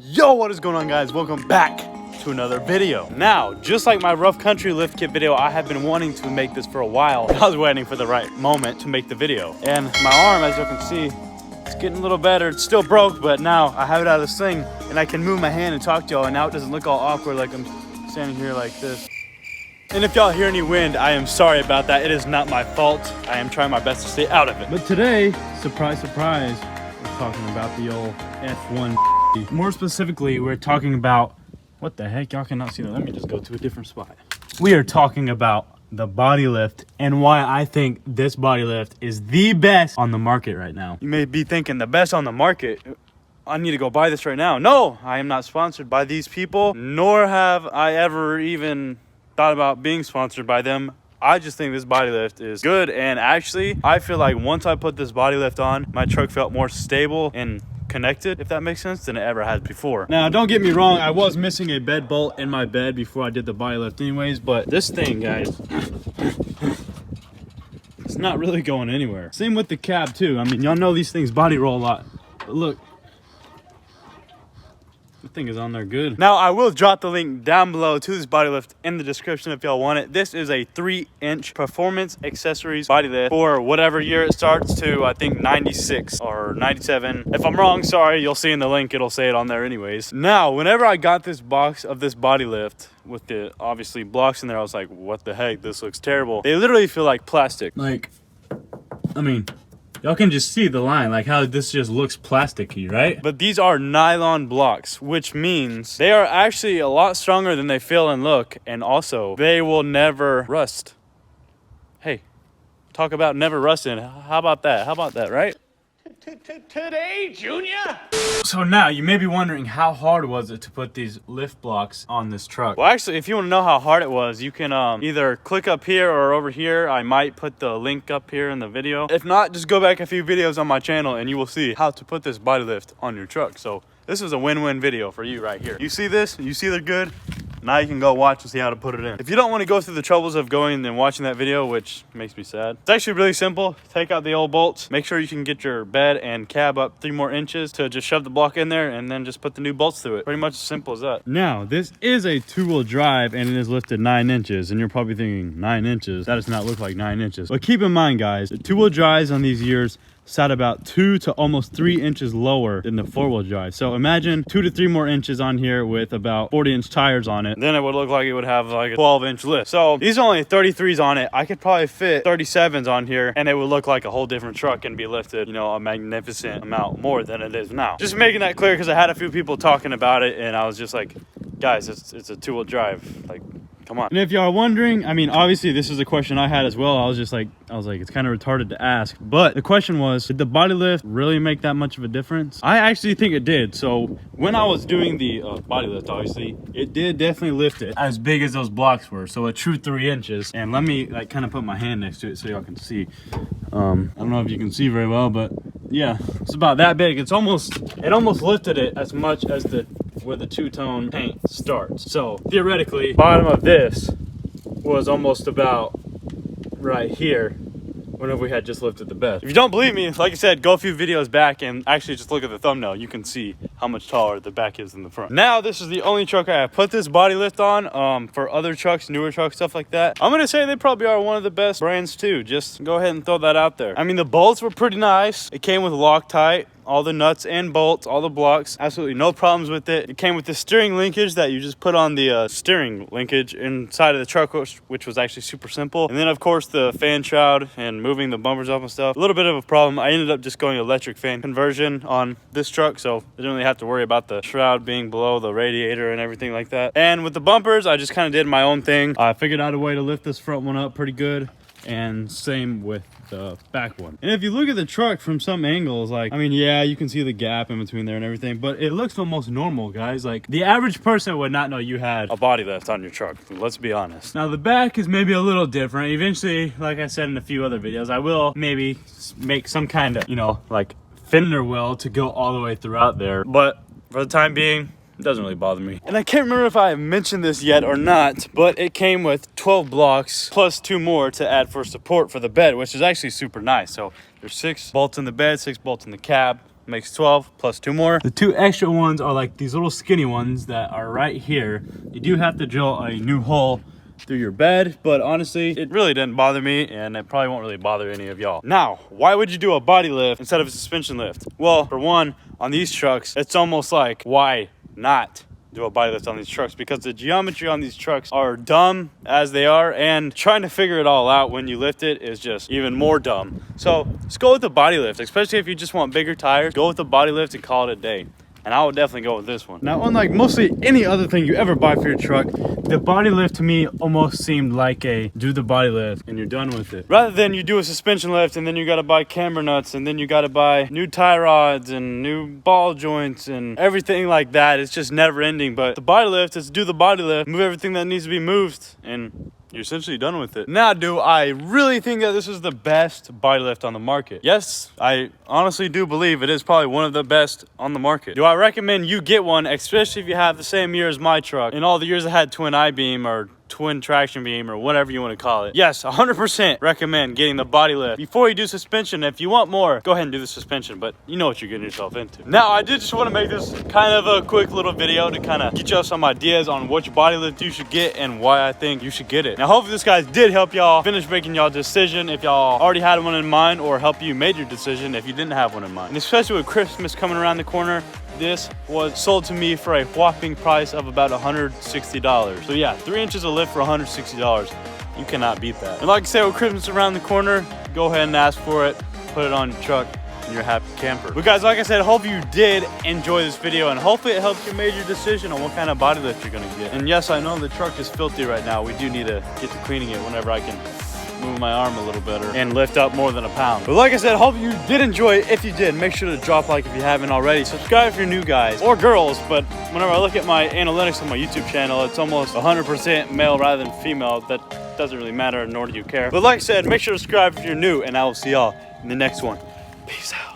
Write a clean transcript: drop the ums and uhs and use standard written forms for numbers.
Yo, what is going on, guys? Welcome back to another video. Now, just like my rough country lift kit video, I have been wanting to make this for a while. I was waiting for the right moment to make the video. And my arm, as you can see, it's getting a little better. It's still broke, but now I have it out of this thing and I can move my hand and talk to y'all, and now it doesn't look all awkward like I'm standing here like this. And if y'all hear any wind, I am sorry about that. It is not my fault. I am trying my best to stay out of it. But today, surprise, surprise, we're talking about the old F-150. More specifically, we're talking about, what the heck? Y'all cannot see that. Let me just go to a different spot. We are talking about the body lift and why I think this body lift is the best on the market right now. You may be thinking, the best on the market? I need to go buy this right now. No, I am not sponsored by these people, nor have I ever even thought about being sponsored by them. I just think this body lift is good, and actually I feel like once I put this body lift on, my truck felt more stable and connected, if that makes sense, than it ever had before. Now, don't get me wrong, I was missing a bed bolt in my bed before I did the body lift anyways, but this thing, guys, it's not really going anywhere. Same with the cab too. I mean, y'all know these things body roll a lot, but look, the thing is on there good. Now, I will drop the link down below to this body lift in the description if y'all want it. This is a 3-inch performance accessories body lift for whatever year it starts to, I think 96 or 97. If I'm wrong, sorry, you'll see in the link, it'll say it on there anyways. Now, whenever I got this box of this body lift with the obviously blocks in there, I was like, what the heck, this looks terrible. They literally feel like plastic. Like, I mean, y'all can just see the line, like how this just looks plasticky, right? But these are nylon blocks, which means they are actually a lot stronger than they feel and look, and also they will never rust. Hey, talk about never rusting. How about that? How about that, right? Today, Junior. So now you may be wondering, how hard was it to put these lift blocks on this truck? Well, actually, if you want to know how hard it was, you can either click up here or over here. I might put the link up here in the video. If not, just go back a few videos on my channel and you will see how to put this body lift on your truck. So this is a win-win video for you right here. You see this? You see they're good? Now you can go watch and see how to put it in. If you don't want to go through the troubles of going and watching that video, which makes me sad, it's actually really simple. Take out the old bolts. Make sure you can get your bed and cab up 3 more inches to just shove the block in there, and then just put the new bolts through it. Pretty much as simple as that. Now, this is a 2-wheel drive and it is lifted 9 inches. And you're probably thinking, 9 inches? That does not look like 9 inches. But keep in mind, guys, the 2-wheel drives on these years sat about 2 to almost 3 inches lower than the 4-wheel drive. So imagine 2 to 3 more inches on here with about 40-inch tires on it. Then it would look like it would have like a 12-inch lift. So these are only 33s on it. I could probably fit 37s on here and it would look like a whole different truck and be lifted, you know, a magnificent amount more than it is now. Just making that clear because I had a few people talking about it and I was just like, guys, it's a 2-wheel drive. Like, come on. And if y'all are wondering, I mean, obviously this is a question I had as well. I was like, it's kind of retarded to ask. But the question was, did the body lift really make that much of a difference? I actually think it did. So when I was doing the body lift, obviously, it did definitely lift it as big as those blocks were. So a true 3 inches. And let me like kind of put my hand next to it so y'all can see. I don't know if you can see very well, but yeah, it's about that big. It almost lifted it as much as where the two-tone paint starts. So theoretically, bottom of this was almost about right here whenever we had just lifted the bed. If you don't believe me, like I said, go a few videos back and actually just look at the thumbnail. You can see how much taller the back is than the front. Now, this is the only truck I have put this body lift on. For other trucks, newer trucks, stuff like that, I'm gonna say they probably are one of the best brands too. Just go ahead and throw that out there. I mean, the bolts were pretty nice. It came with Loctite. All the nuts and bolts, all the blocks, absolutely no problems with it. It came with the steering linkage that you just put on the steering linkage inside of the truck, which was actually super simple. And then of course the fan shroud and moving the bumpers up and stuff. A little bit of a problem. I ended up just going electric fan conversion on this truck, so I didn't really have to worry about the shroud being below the radiator and everything like that. And with the bumpers, I just kind of did my own thing. I figured out a way to lift this front one up pretty good. And same with the back one. And if you look at the truck from some angles, like, I mean, yeah, you can see the gap in between there and everything, but it looks almost normal, guys. Like, the average person would not know you had a body lift on your truck. Let's be honest. Now, the back is maybe a little different. Eventually, like I said in a few other videos, I will maybe make some kind of, you know, like fender well to go all the way throughout there. But for the time being, it doesn't really bother me. And I can't remember if I mentioned this yet or not, but it came with 12 blocks plus 2 more to add for support for the bed, which is actually super nice. So there's 6 bolts in the bed, 6 bolts in the cab, makes 12 plus 2 more. The 2 extra ones are like these little skinny ones that are right here. You do have to drill a new hole through your bed, but honestly, it really didn't bother me, and it probably won't really bother any of y'all. Now, why would you do a body lift instead of a suspension lift? Well, for one, on these trucks, it's almost like, why not do a body lift on these trucks? Because the geometry on these trucks are dumb as they are, and trying to figure it all out when you lift it is just even more dumb. So just go with the body lift, especially if you just want bigger tires. Go with the body lift and call it a day. And I would definitely go with this one. Now, unlike mostly any other thing you ever buy for your truck, the body lift to me almost seemed like a do the body lift and you're done with it. Rather than you do a suspension lift and then you gotta buy camber nuts and then you gotta buy new tie rods and new ball joints and everything like that. It's just never ending. But the body lift is do the body lift, move everything that needs to be moved, and you're essentially done with it. Now, do I really think that this is the best body lift on the market? Yes, I honestly do believe it is probably one of the best on the market. Do I recommend you get one, especially if you have the same year as my truck? In all the years I had twin I-beam or twin traction beam or whatever you want to call it. Yes, 100% recommend getting the body lift. Before you do suspension, if you want more, go ahead and do the suspension, but you know what you're getting yourself into. Now, I did just want to make this kind of a quick little video to kind of get y'all some ideas on which body lift you should get and why I think you should get it. Now, hopefully this guys did help y'all finish making y'all decision if y'all already had one in mind, or help you made your decision if you didn't have one in mind. And especially with Christmas coming around the corner, this was sold to me for a whopping price of about $160. So yeah, 3 inches of lift for $160. You cannot beat that. And like I said, with Christmas around the corner, go ahead and ask for it, put it on your truck, and you're a happy camper. But guys, like I said, hope you did enjoy this video, and hopefully it helped you make your decision on what kind of body lift you're gonna get. And yes, I know the truck is filthy right now. We do need to get to cleaning it whenever I can move my arm a little better and lift up more than a pound. But like I said, hope you did enjoy it. If you did, make sure to drop a like if you haven't already. Subscribe if you're new guys or girls, but whenever I look at my analytics on my YouTube channel, it's almost 100% male rather than female. That doesn't really matter, nor do you care. But like I said, make sure to subscribe if you're new, and I will see y'all in the next one. Peace out.